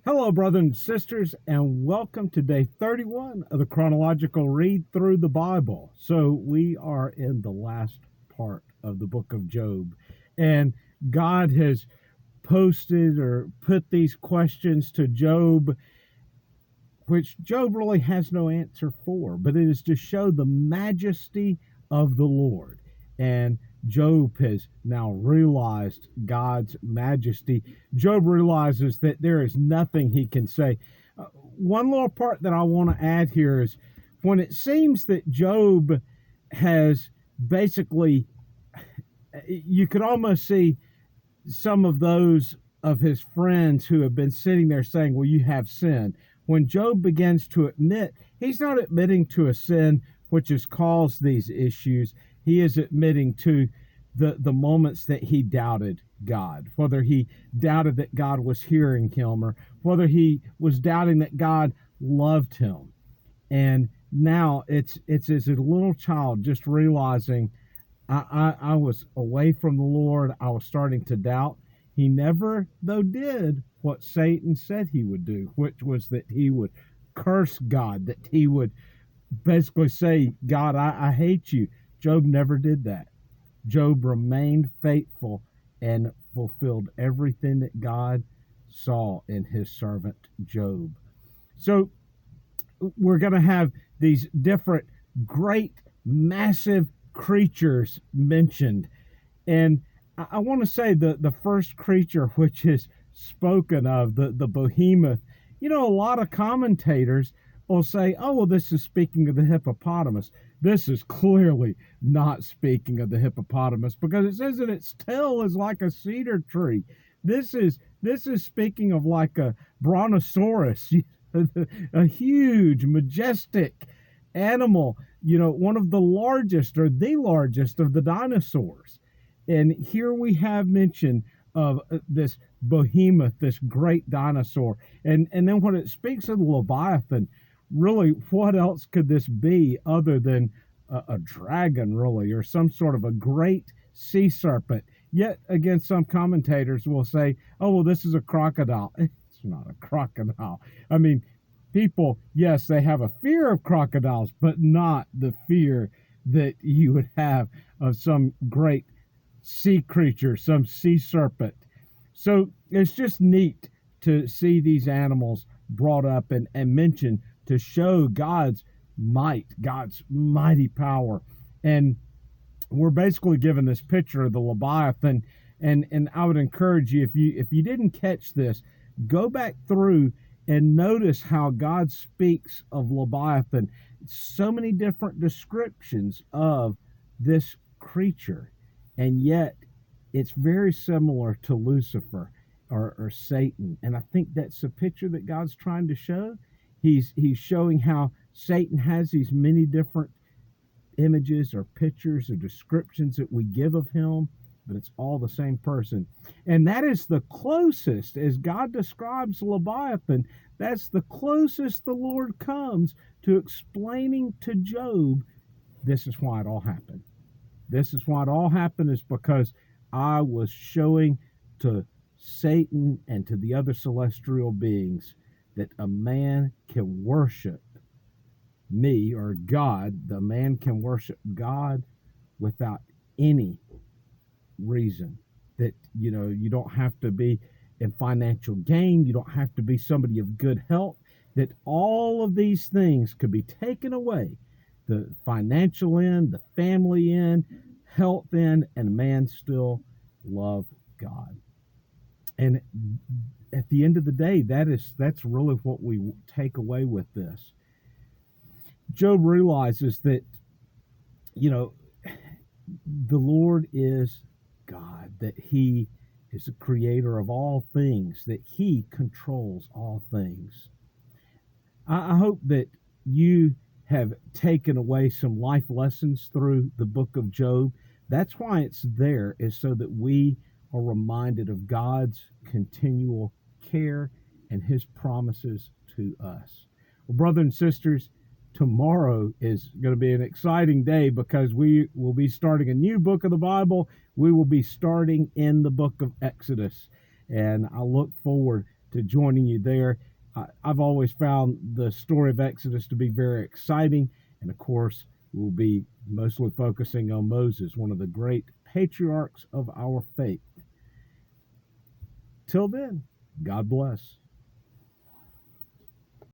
Hello, brothers and sisters, and welcome to day 31 of the Chronological Read Through the Bible. So, we are in the last part of the book of Job, and God has posted or put these questions to Job, which Job really has no answer for, but it is to show the majesty of the Lord. And Job has now realized God's majesty. Job realizes that there is nothing he can say. One little part that I want to add here is when it seems that Job has basically, you could almost see some of those of his friends who have been sitting there saying, well, you have sinned. When Job begins to admit, he's not admitting to a sin which has caused these issues. He is admitting to the moments that he doubted God, whether he doubted that God was hearing him or whether he was doubting that God loved him. And now it's as a little child just realizing I was away from the Lord. I was starting to doubt. He never, though, did what Satan said he would do, which was that he would curse God, that he would basically say, God, I hate you. Job never did that. Job remained faithful and fulfilled everything that God saw in his servant Job. So we're going to have these different great, massive creatures mentioned. And I want to say the first creature which is spoken of, the behemoth, a lot of commentators will say, oh, well, this is speaking of the hippopotamus. This is clearly not speaking of the hippopotamus because it says that its tail is like a cedar tree. This is speaking of like a brontosaurus, a huge, majestic animal, one of the largest or the largest of the dinosaurs. And here we have mention of this behemoth, this great dinosaur. And then when it speaks of the Leviathan, really, what else could this be other than a dragon, really, or some sort of a great sea serpent? Yet again, some commentators will say, oh, well, this is a crocodile. It's not a crocodile. I mean, people, yes, they have a fear of crocodiles, but not the fear that you would have of some great sea creature, some sea serpent. So it's just neat to see these animals brought up and mentioned to show God's might, God's mighty power. And we're basically given this picture of the Leviathan. And I would encourage you, if you didn't catch this, go back through and notice how God speaks of Leviathan. So many different descriptions of this creature. And yet it's very similar to Lucifer or Satan. And I think that's the picture that God's trying to show. He's showing how Satan has these many different images or pictures or descriptions that we give of him, but it's all the same person. And that is the closest, as God describes Leviathan, that's the closest the Lord comes to explaining to Job, this is why it all happened. This is why it all happened, is because I was showing to Satan and to the other celestial beings that a man can worship me or God. The man can worship God without any reason. That, you don't have to be in financial gain. You don't have to be somebody of good health. That all of these things could be taken away. The financial end, the family end, health end, and man still love God. And at the end of the day, that's really what we take away with this. Job realizes that, the Lord is God, that he is the creator of all things, that he controls all things. I hope that you have taken away some life lessons through the book of Job. That's why it's there, is so that we are reminded of God's continual care and his promises to us. Well, brothers and sisters, tomorrow is going to be an exciting day because we will be starting a new book of the Bible. We will be starting in the book of Exodus. And I look forward to joining you there. I've always found the story of Exodus to be very exciting. And of course, we'll be mostly focusing on Moses, one of the great patriarchs of our faith. Till then, God bless.